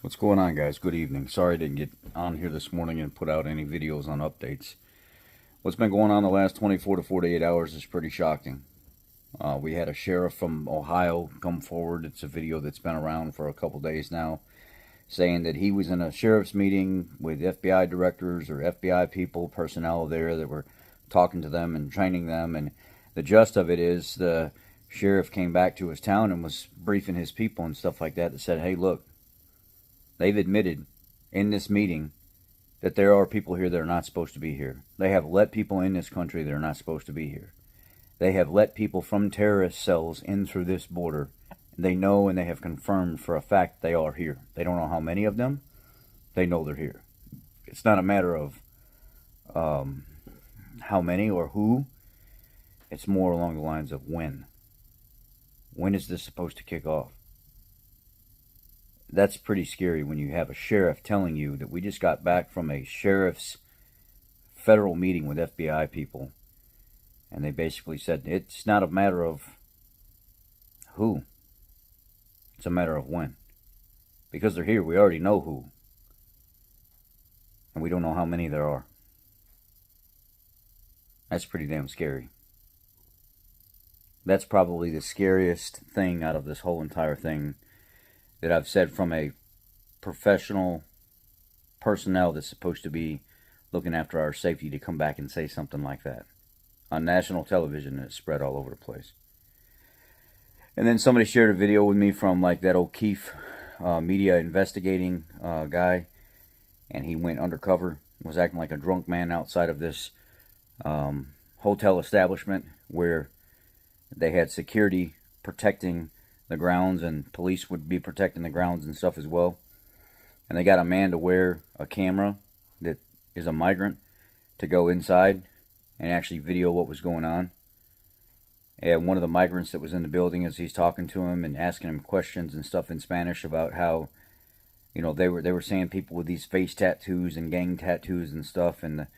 What's going on, guys? Good evening. Sorry I didn't get on here this morning and put out any videos on updates. What's been going on the last 24 to 48 hours is pretty shocking. We had a sheriff from Ohio come forward. It's a video that's been around for a couple days now, saying that he was in a sheriff's meeting with FBI directors or FBI people, personnel there that were talking to them and training them. And the gist of it is the sheriff came back to his town and was briefing his people and stuff like that said, hey, look, they've admitted in this meeting that there are people here that are not supposed to be here. They have let people in this country that are not supposed to be here. They have let people from terrorist cells in through this border. They know and they have confirmed for a fact they are here. They don't know how many of them. They know they're here. It's not a matter of how many or who. It's more along the lines of when. When is this supposed to kick off? That's pretty scary when you have a sheriff telling you that we just got back from a sheriff's federal meeting with FBI people. And they basically said it's not a matter of who. It's a matter of when. Because they're here, we already know who. And we don't know how many there are. That's pretty damn scary. That's probably the scariest thing out of this whole entire thing that I've said from a professional personnel that's supposed to be looking after our safety to come back and say something like that on national television, and it's spread all over the place. And then somebody shared a video with me from like that O'Keefe media investigating guy, and he went undercover, was acting like a drunk man outside of this hotel establishment where they had security protecting the grounds, and police would be protecting the grounds and stuff as well. And they got a man to wear a camera that is a migrant to go inside and actually video what was going on. And one of the migrants that was in the building, as he's talking to him and asking him questions and stuff in Spanish about how, you know, they were saying people with these face tattoos and gang tattoos and stuff, and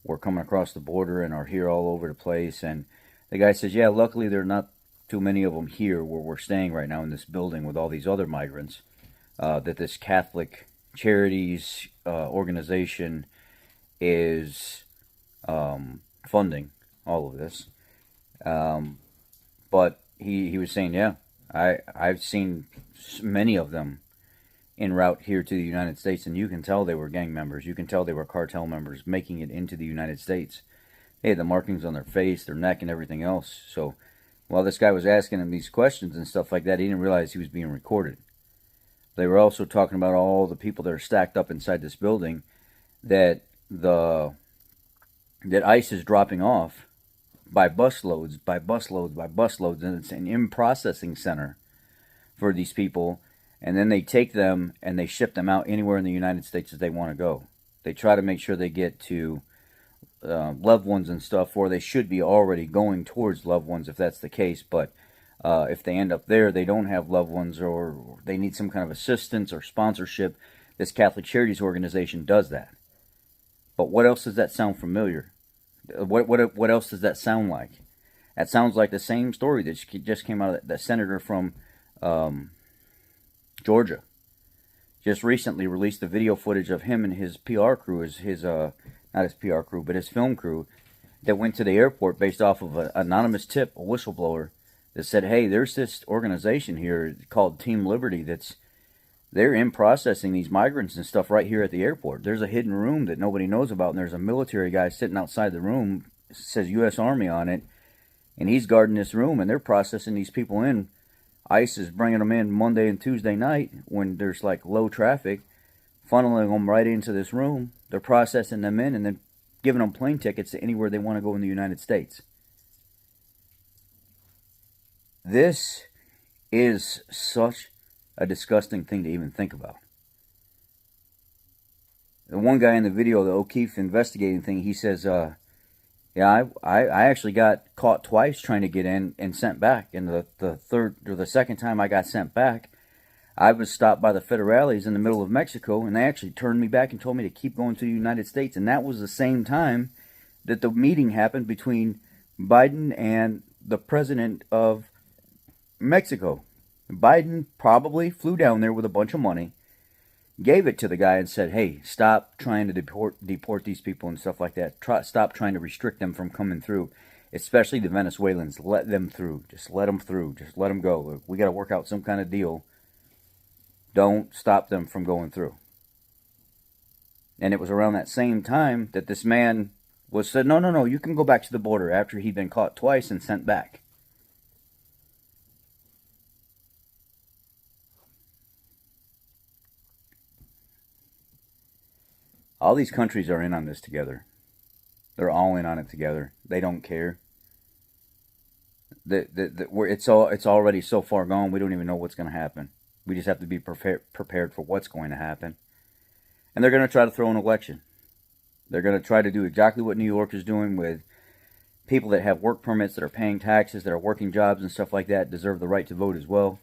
were coming across the border and are here all over the place. And the guy says, yeah, luckily there are not too many of them here where we're staying right now in this building with all these other migrants, that this Catholic Charities organization is funding all of this. But he was saying, yeah, I've seen many of them en route here to the United States, and you can tell they were gang members. You can tell they were cartel members making it into the United States. They had the markings on their face, their neck, and everything else. So while this guy was asking him these questions and stuff like that, he didn't realize he was being recorded. They were also talking about all the people that are stacked up inside this building that ICE is dropping off by busloads, and it's an in-processing center for these people. And then they take them and they ship them out anywhere in the United States that they want to go. They try to make sure they get to loved ones and stuff, or they should be already going towards loved ones if that's the case. But if they end up there, they don't have loved ones, or they need some kind of assistance or sponsorship. This Catholic Charities organization does that. But what else does that sound familiar? What else does that sound like? That sounds like the same story that just came out of the senator from Georgia. Just recently released the video footage of him and his PR crew, not his PR crew, but his film crew, that went to the airport based off of an anonymous tip, a whistleblower, that said, hey, there's this organization here called Team Liberty they're in processing these migrants and stuff right here at the airport. There's a hidden room that nobody knows about, and there's a military guy sitting outside the room, says U.S. Army on it, and he's guarding this room, and they're processing these people in. ICE is bringing them in Monday and Tuesday night when there's like low traffic, funneling them right into this room. They're processing them in and then giving them plane tickets to anywhere they want to go in the United States. This is such a disgusting thing to even think about. The one guy in the video, the O'Keefe investigating thing, he says, yeah, I actually got caught twice trying to get in and sent back. And the second time I got sent back, I was stopped by the federales in the middle of Mexico, and they actually turned me back and told me to keep going to the United States. And that was the same time that the meeting happened between Biden and the president of Mexico. Biden probably flew down there with a bunch of money, gave it to the guy and said, hey, stop trying to deport these people and stuff like that. Stop trying to restrict them from coming through, especially the Venezuelans. Let them through. Just let them through. Just let them go. We got to work out some kind of deal. Don't stop them from going through. And it was around that same time that this man was said, no, you can go back to the border, after he'd been caught twice and sent back. All these countries are in on this together. They're all in on it together. They don't care. It's already so far gone, we don't even know what's going to happen. We just have to be prepared for what's going to happen. And they're going to try to throw an election. They're going to try to do exactly what New York is doing with people that have work permits, that are paying taxes, that are working jobs and stuff like that, deserve the right to vote as well.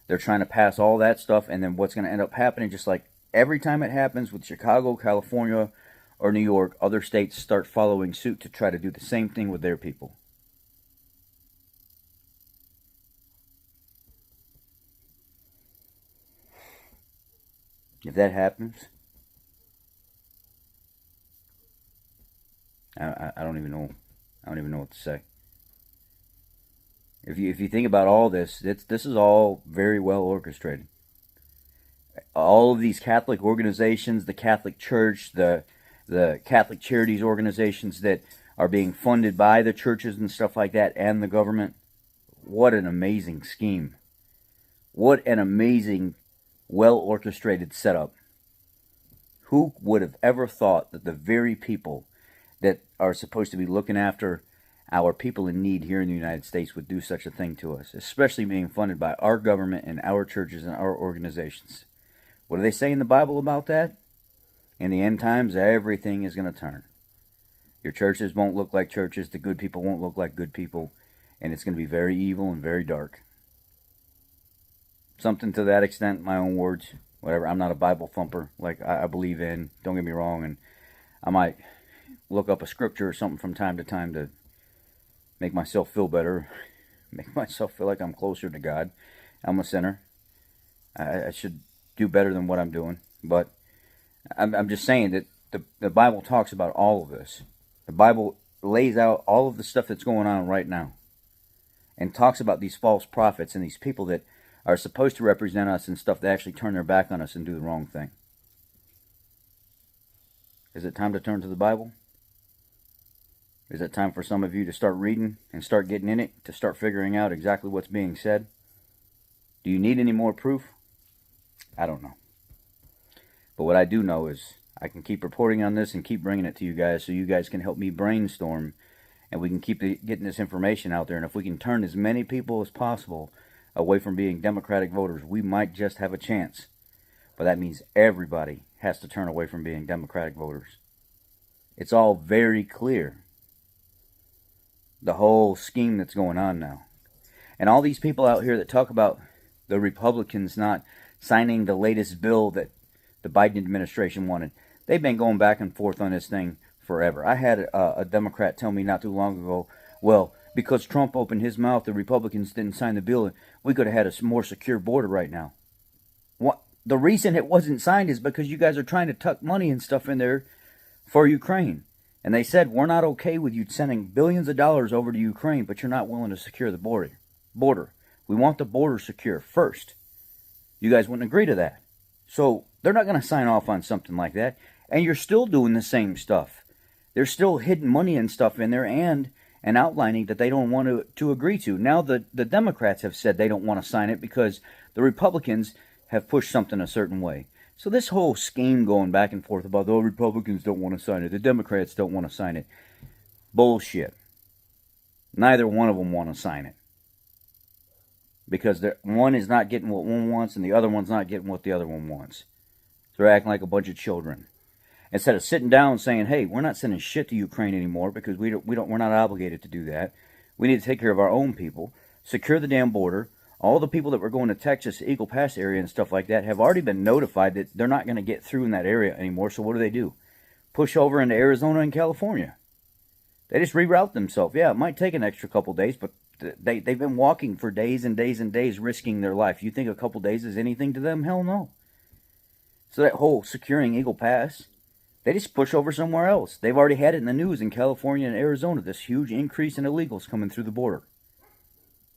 They're trying to pass all that stuff, and then what's going to end up happening, just like every time it happens with Chicago, California, or New York, other states start following suit to try to do the same thing with their people. If that happens, I don't even know. I don't even know what to say. If you think about all this, this is all very well orchestrated. All of these Catholic organizations, the Catholic Church, the Catholic charities organizations that are being funded by the churches and stuff like that, and the government. What an amazing scheme. What an amazing, well-orchestrated setup. Who would have ever thought that the very people that are supposed to be looking after our people in need here in the United States would do such a thing to us, especially being funded by our government and our churches and our organizations? What do they say in the Bible about that? In the end times, everything is going to turn. Your churches won't look like churches, the good people won't look like good people, and it's going to be very evil and very dark. Something to that extent, my own words, whatever. I'm not a Bible thumper like I believe in, don't get me wrong, and I might look up a scripture or something from time to time to make myself feel better, make myself feel like I'm closer to God. I'm a sinner. I should do better than what I'm doing, but I'm just saying that the Bible talks about all of this. The Bible lays out all of the stuff that's going on right now and talks about these false prophets and these people that are supposed to represent us and stuff that actually turn their back on us and do the wrong thing. Is it time to turn to the Bible? Is it time for some of you to start reading and start getting in it, to start figuring out exactly what's being said? Do you need any more proof? I don't know. But what I do know is I can keep reporting on this and keep bringing it to you guys so you guys can help me brainstorm and we can keep getting this information out there. And if we can turn as many people as possible away from being Democratic voters, we might just have a chance. But that means everybody has to turn away from being Democratic voters. It's all very clear. The whole scheme that's going on now. And all these people out here that talk about the Republicans not signing the latest bill that the Biden administration wanted, they've been going back and forth on this thing forever. I had a Democrat tell me not too long ago, well, because Trump opened his mouth, the Republicans didn't sign the bill, we could have had a more secure border right now. What? The reason it wasn't signed is because you guys are trying to tuck money and stuff in there for Ukraine. And they said, we're not okay with you sending billions of dollars over to Ukraine, but you're not willing to secure the border. We want the border secure first. You guys wouldn't agree to that. So they're not going to sign off on something like that. And you're still doing the same stuff. There's still hidden money and stuff in there and outlining that they don't want to agree to. Now the Democrats have said they don't want to sign it because the Republicans have pushed something a certain way. So this whole scheme going back and forth about, oh, Republicans don't want to sign it, the Democrats don't want to sign it. Bullshit. Neither one of them want to sign it. Because one is not getting what one wants and the other one's not getting what the other one wants. So they're acting like a bunch of children. Instead of sitting down and saying, hey, we're not sending shit to Ukraine anymore because we're not obligated to do that. We need to take care of our own people, secure the damn border. All the people that were going to Texas, Eagle Pass area and stuff like that have already been notified that they're not going to get through in that area anymore. So what do? Push over into Arizona and California. They just reroute themselves. Yeah, it might take an extra couple days, but they've been walking for days and days and days risking their life. You think a couple days is anything to them? Hell no. So that whole securing Eagle Pass, they just push over somewhere else. They've already had it in the news in California and Arizona, this huge increase in illegals coming through the border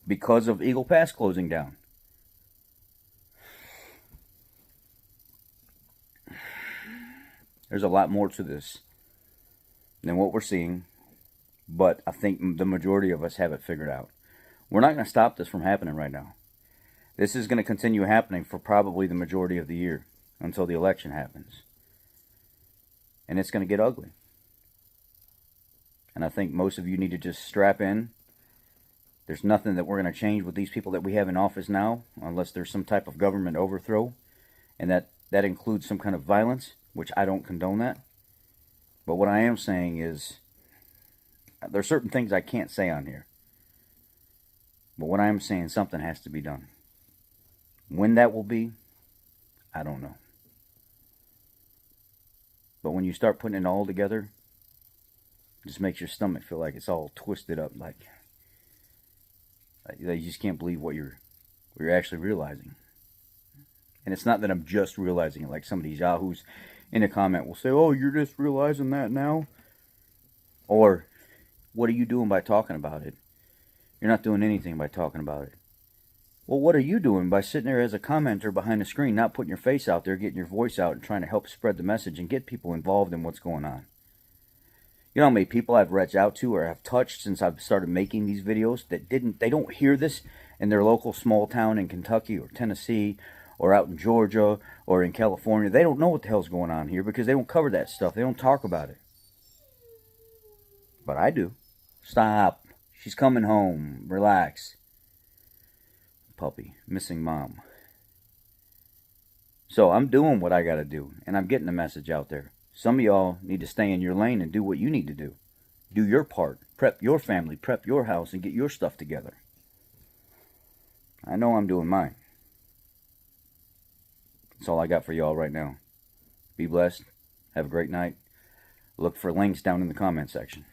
because of Eagle Pass closing down. There's a lot more to this than what we're seeing, but I think the majority of us have it figured out. We're not going to stop this from happening right now. This is going to continue happening for probably the majority of the year until the election happens. And it's going to get ugly. And I think most of you need to just strap in. There's nothing that we're going to change with these people that we have in office now, unless there's some type of government overthrow. And that includes some kind of violence, which I don't condone that. But what I am saying is, there's certain things I can't say on here. But what I am saying, something has to be done. When that will be, I don't know. But when you start putting it all together, it just makes your stomach feel like it's all twisted up, like you just can't believe what you're actually realizing. And it's not that I'm just realizing it, like some of these yahoos in a comment will say, "Oh, you're just realizing that now?" Or, "What are you doing by talking about it?" You're not doing anything by talking about it. Well, what are you doing by sitting there as a commenter behind the screen, not putting your face out there, getting your voice out, and trying to help spread the message and get people involved in what's going on? You know how many people I've reached out to or have touched since I've started making these videos that they don't hear this in their local small town in Kentucky or Tennessee or out in Georgia or in California. They don't know what the hell's going on here because they don't cover that stuff. They don't talk about it. But I do. Stop. She's coming home. Relax. Puppy. Missing mom. So I'm doing what I got to do, and I'm getting the message out there. Some of y'all need to stay in your lane and do what you need to do. Do your part. Prep your family, prep your house, and get your stuff together. I know I'm doing mine. That's all I got for y'all right now. Be blessed. Have a great night. Look for links down in the comment section.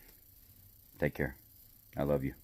Take care. I love you.